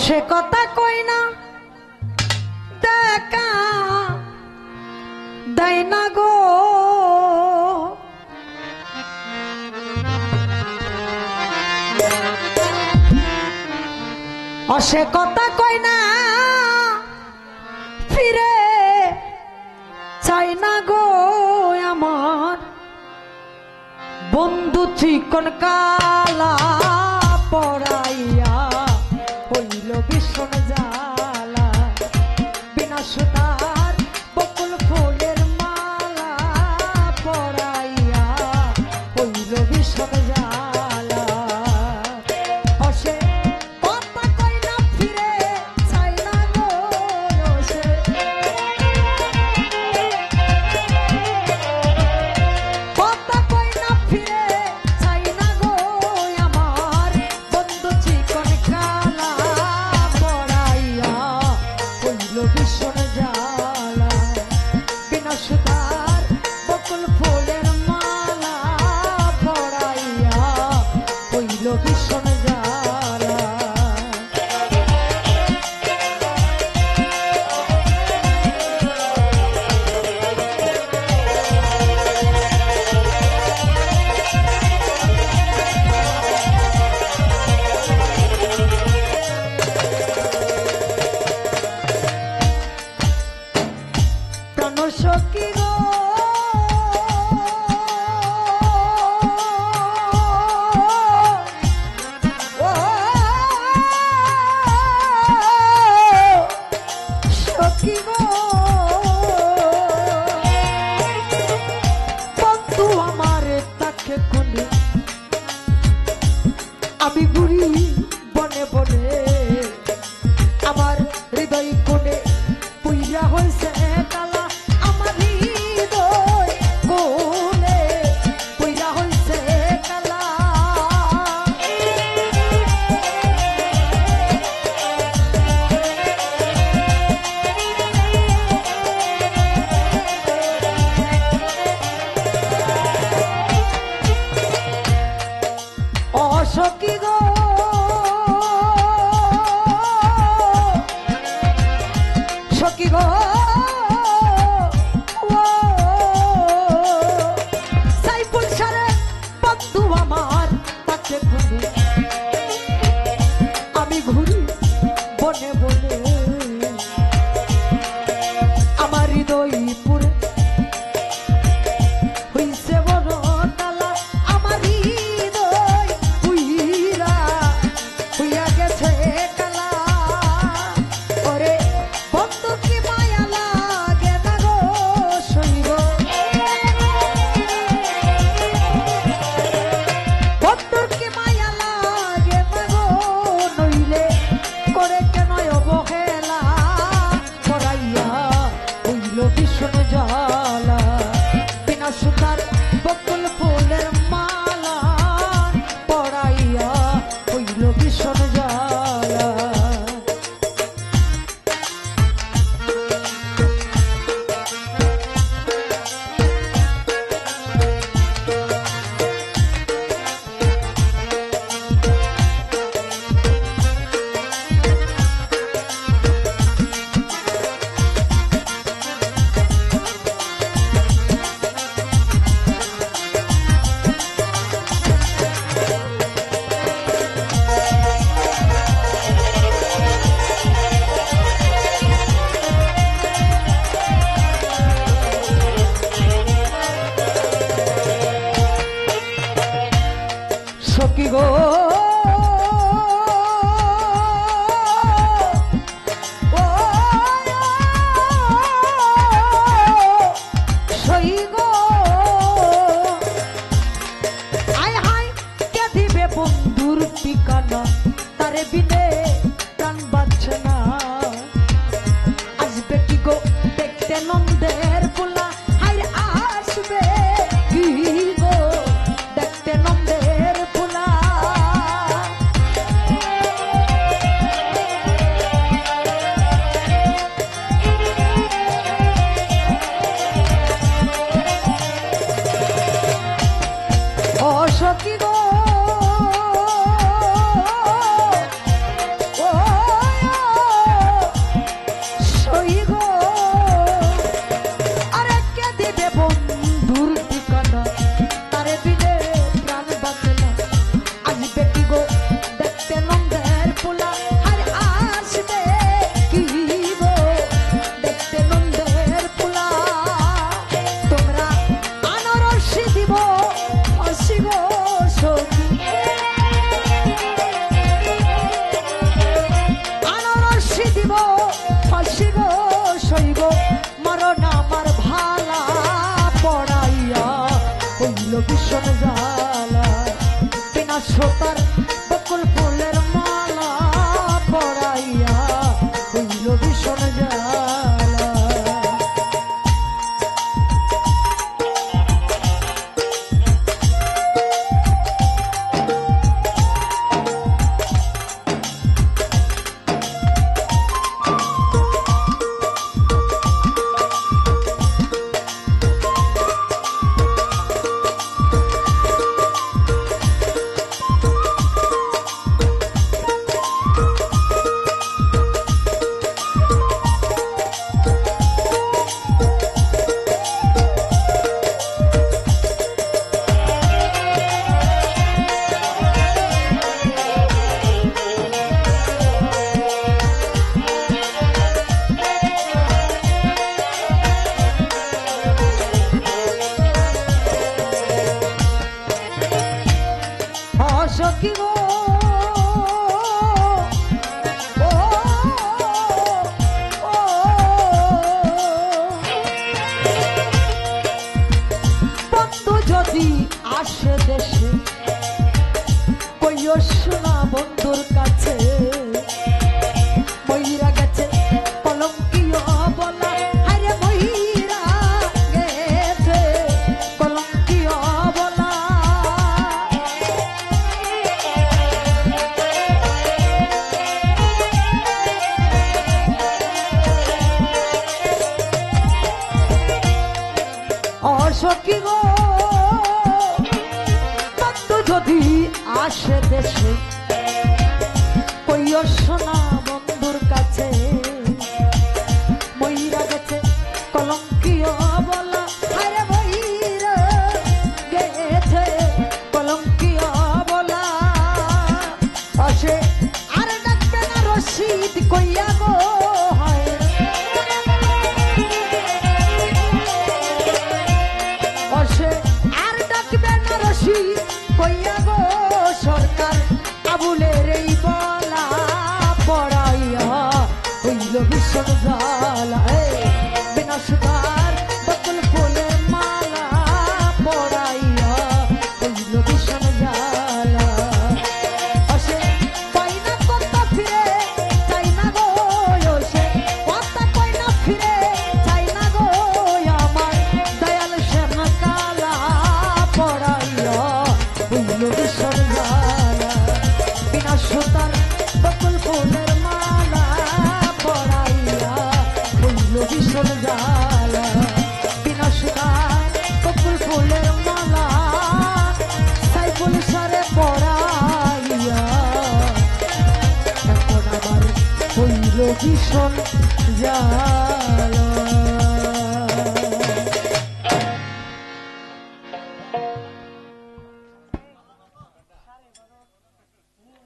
সে কথা কই না দেখা দেয় না গো, সে কথা কই না ফিরে চাই না গো আমার বন্ধু চিকন কালা পড়াইয়া হইল ভীষণ জ্বালা, বিনা সুতার বকুল ফুলের মালা পড়াইয়া হইল ভীষণ জ্বালা। অসে কথা কই না ফিরে চাই না গো, অসে কথা কই না ফিরে চাই না গো আমার বন্ধু চিকন কালা পড়াইয়া হইল ভীষণ জ্বালা, বিনা সুতার বকুল ফুলের মালা পড়াইয়া হইল ভীষণ জ্বালা। প্রাণ সখী গো ও সখী গো, বন্ধু আমার তাকে কোনে আমি ঘুরি বনে বনে, আমার হৃদয় কোনে পুইরা হইছে কালা, আমার হৃদয় কোনে পুইরা হইছে কালা। ও সখী গো সখী গো, ও সাইফুল সারে বন্ধু আমার তাকে ঘুরে আমি ঘুরি বনে বনে, আমার হৃদয় পুরে হইছে বড় তালা, আমার হৃদয় পুইরা হইয়া গেছে কালা। ওরে বন্ধু কি মায়া লাগে না গো সইব, বন্ধুর কি মায়া লাগে না গো, নইলে করে কেন অবহেলা পড়াইয়া হইল ভীষণ জ্বালা, বিনা সুতার বকুল ফুলের মালা পড়াইয়া হইল ভীষণ জ্বালা। সখী গো ও সই গো, আয় হায় কে দিবে বন্ধুর ঠিকানা, তারে বিনে প্রাণ বাঁচে না। আসবে কি গো দেখতে নন্দের পোলা, হায় আসবে কি গো দেখতে নন্দের পোলা। ও সখী গো বকুল ফুলের মালা পরাইয়া হইল ভীষণ জ্বালা। সখী গো ও বন্ধু যদি আসে দেশে কইও শোনা বন্ধুর কাছে ময়ূরা গেছে কলঙ্কিও বলা আরে ময়ূরা গেছে কলঙ্কিও বলা। সখী গো বন্ধু যদি আসে দেশে কইও শোনা বন্ধুর কাছে ময়ূরা গেছে কলঙ্কিও বলা আরে ময়ূরা গেছে কলঙ্কিও বলা। আসে আর ডাকবে না রশিদ কইয়া গো আর ডাকবে না রশিদ কইয়া গো সরকার আবুলের এই বলা পড়াইয়া হইল ভীষণ জ্বালা। বিনা সুতার বকুল ফুলের মালা পড়াইয়া হইল ভীষণ জ্বালা। সে পাই না কথা ফিরে চাই না গো সে কথা পাই না ফিরে চাই না গো আমার দয়াল শ্যাম কালা পড়াইয়া হইল ভীষণ জ্বালা। বিনা সুতার বকুল ফুলের মালা পড়াইয়া হইল ভীষণ জ্বালা। বিনা সুতার বকুল ফুলের মালা সাইফুল সারে পড়াইয়া এখন আমার হইল ভীষণ জ্বালা।